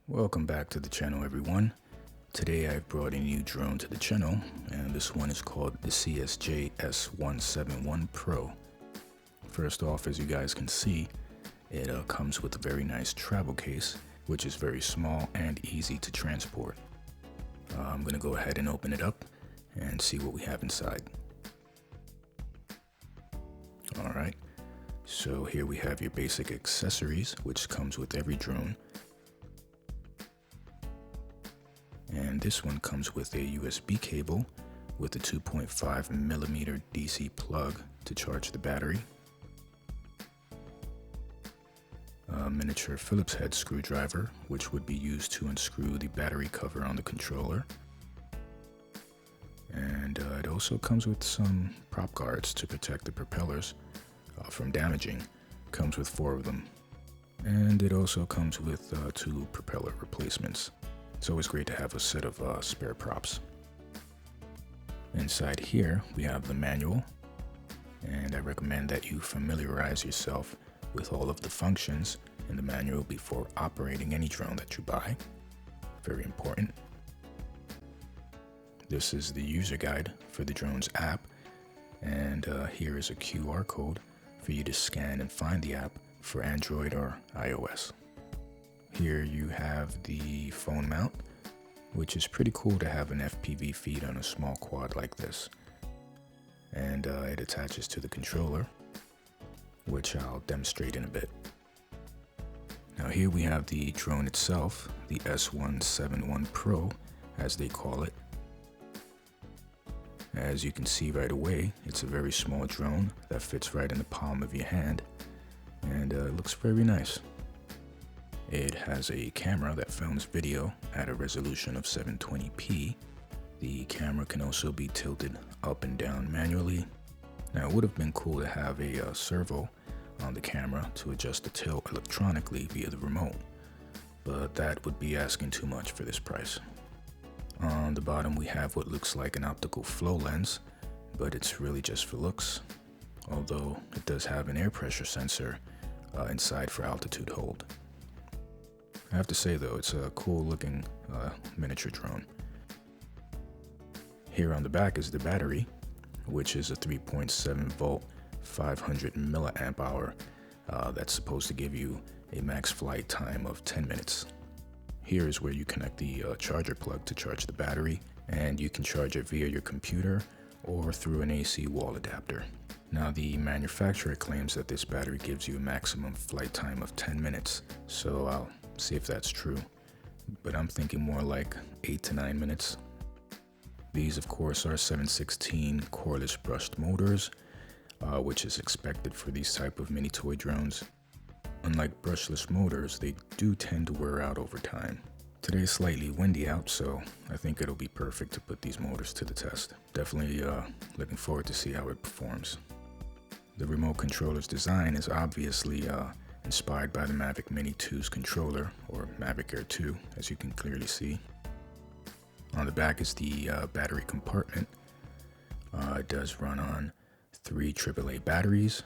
Welcome back to the channel, everyone. Today I've brought a new drone to the channel, and this one is called the CSJ S171 Pro. First off, as you guys can see, it comes with a very nice travel case, which is very small and easy to transport. I'm going to go ahead and open it up and see what we have inside. Alright, so here we have your basic accessories, which comes with every drone. And this one comes with a USB cable with a 2.5mm DC plug to charge the battery. A miniature Phillips head screwdriver, which would be used to unscrew the battery cover on the controller. And it also comes with some prop guards to protect the propellers from damaging. Comes with 4 of them. And it also comes with 2 propeller replacements. It's always great to have a set of spare props. Inside here we have the manual, and I recommend that you familiarize yourself with all of the functions in the manual before operating any drone that you buy. Very important. This is the user guide for the drone's app, and here is a QR code for you to scan and find the app for Android or iOS. Here you have the phone mount, which is pretty cool to have an FPV feed on a small quad like this. And it attaches to the controller, which I'll demonstrate in a bit. Now here we have the drone itself, the S171 Pro, as they call it. As you can see right away, it's a very small drone that fits right in the palm of your hand, and it looks very nice. It has a camera that films video at a resolution of 720p. The camera can also be tilted up and down manually. Now it would have been cool to have a servo on the camera to adjust the tilt electronically via the remote, but that would be asking too much for this price. On the bottom we have what looks like an optical flow lens, but it's really just for looks, although it does have an air pressure sensor inside for altitude hold. I have to say though, it's a cool looking miniature drone. Here on the back is the battery, which is a 3.7 volt 500 milliamp hour that's supposed to give you a max flight time of 10 minutes. Here is where you connect the charger plug to charge the battery, and you can charge it via your computer or through an AC wall adapter. Now the manufacturer claims that this battery gives you a maximum flight time of 10 minutes, so I'll see if that's true, but I'm thinking more like 8 to 9 minutes. These of course are 716 coreless brushed motors, which is expected for these type of mini toy drones. Unlike brushless motors, they do tend to wear out over time. Today is slightly windy out, so I think it'll be perfect to put these motors to the test. Definitely looking forward to see how it performs. The remote controller's design is obviously inspired by the Mavic Mini 2's controller, or Mavic Air 2, as you can clearly see. On the back is the battery compartment. It does run on 3 AAA batteries.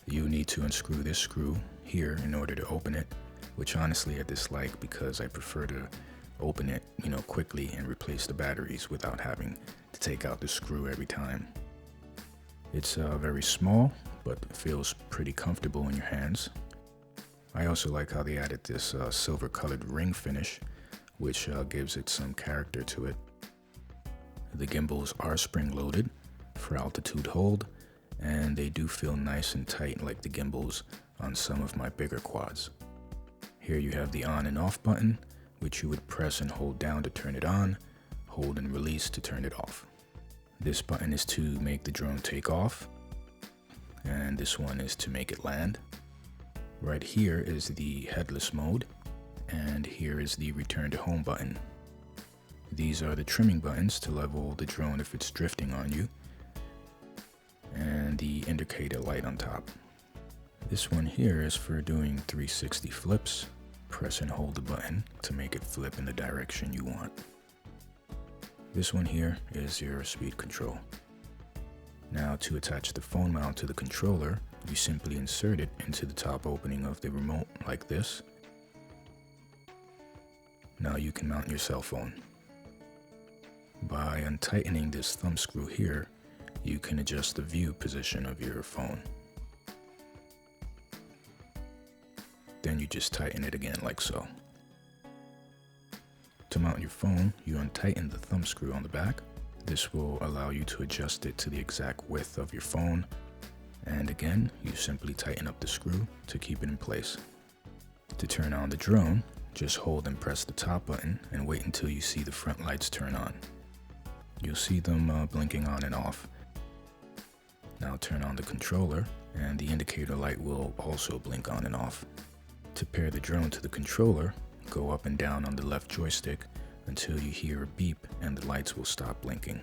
You need to unscrew this screw here in order to open it, which honestly I dislike because I prefer to open it, quickly and replace the batteries without having to take out the screw every time. It's very small, but feels pretty comfortable in your hands. I also like how they added this silver colored ring finish, which gives it some character to it. The gimbals are spring loaded for altitude hold, and they do feel nice and tight like the gimbals on some of my bigger quads. Here you have the on and off button, which you would press and hold down to turn it on, hold and release to turn it off. This button is to make the drone take off, and this one is to make it land. Right here is the headless mode, and here is the return to home button. These are the trimming buttons to level the drone if it's drifting on you, and the indicator light on top. This one here is for doing 360 flips. Press and hold the button to make it flip in the direction you want. This one here is your speed control. Now to attach the phone mount to the controller, you simply insert it into the top opening of the remote like this. Now you can mount your cell phone. By untightening this thumb screw here, you can adjust the view position of your phone. Then you just tighten it again like so. To mount your phone, you untighten the thumb screw on the back. This will allow you to adjust it to the exact width of your phone. And again, you simply tighten up the screw to keep it in place. To turn on the drone, just hold and press the top button and wait until you see the front lights turn on. You'll see them blinking on and off. Now turn on the controller and the indicator light will also blink on and off. To pair the drone to the controller, go up and down on the left joystick until you hear a beep and the lights will stop blinking.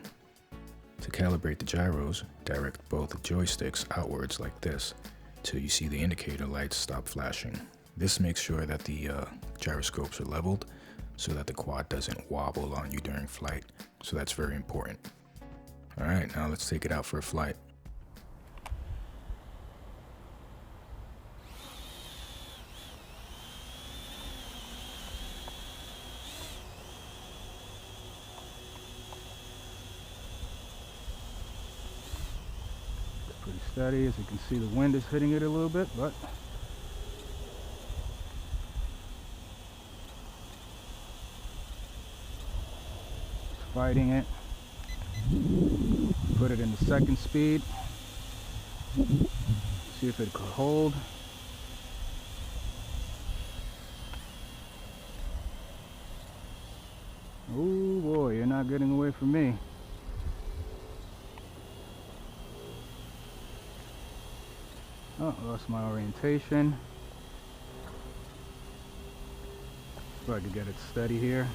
To calibrate the gyros, direct both joysticks outwards like this till you see the indicator lights stop flashing. This makes sure that the gyroscopes are leveled so that the quad doesn't wobble on you during flight. So that's very important. Alright, now let's take it out for a flight. It's pretty steady. As you can see, the wind is hitting it a little bit, but fighting it. Put it into second speed. See if it could hold. Oh boy, you're not getting away from me. Oh, lost my orientation. So I could get it steady here.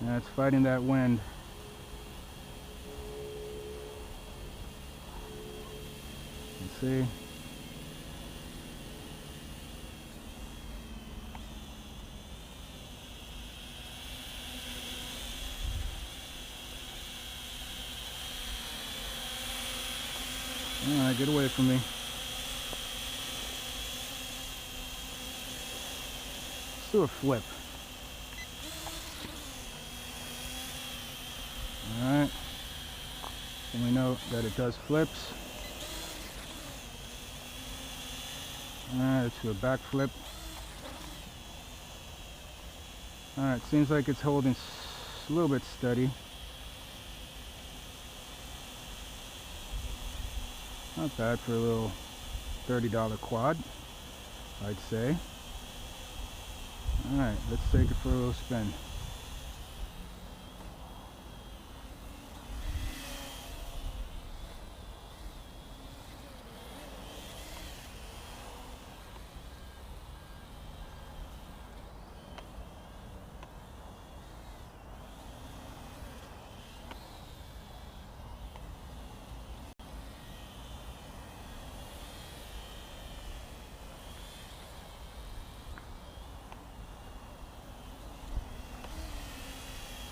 And it's fighting that wind. You see? Alright, get away from me. Let's do a flip. Alright, and we know that it does flips. Alright, let's do a back flip. Alright, seems like it's holding a little bit steady. Not bad for a little $30 quad, I'd say. Alright, let's take it for a little spin.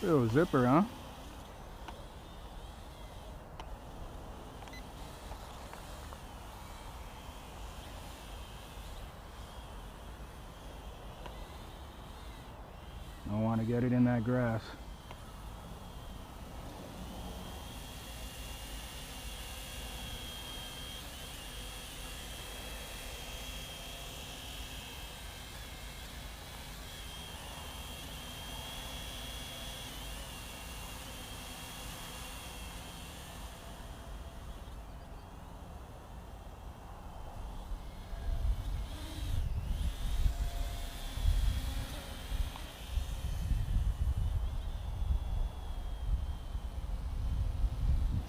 Little zipper, huh? Don't want to get it in that grass.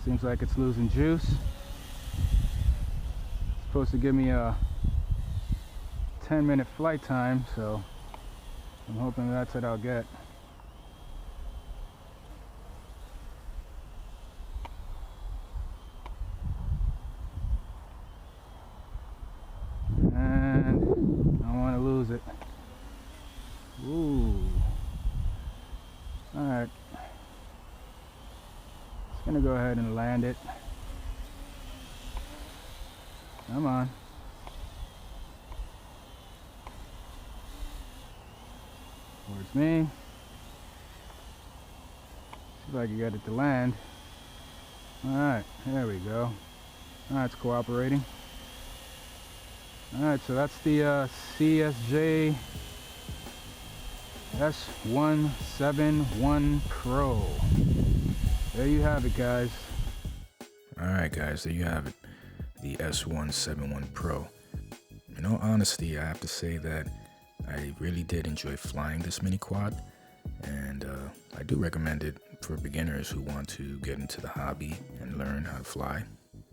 Seems like it's losing juice. It's supposed to give me a 10-minute flight time, so I'm hoping that's what I'll get. And I want to lose it. Ooh. Alright. Gonna go ahead and land it. Come on. Towards me. See if I can get it to land. Alright, there we go. It's cooperating. Alright, so that's the CSJ S171 Pro. There you have it, guys. Alright guys, there you have it. The S171 Pro. In all honesty, I have to say that I really did enjoy flying this mini quad, and I do recommend it for beginners who want to get into the hobby and learn how to fly.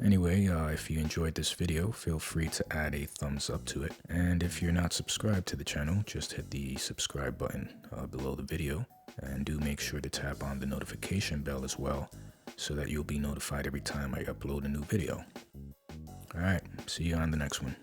Anyway, if you enjoyed this video, feel free to add a thumbs up to it. And if you're not subscribed to the channel, just hit the subscribe button below the video. And do make sure to tap on the notification bell as well, so that you'll be notified every time I upload a new video. Alright, see you on the next one.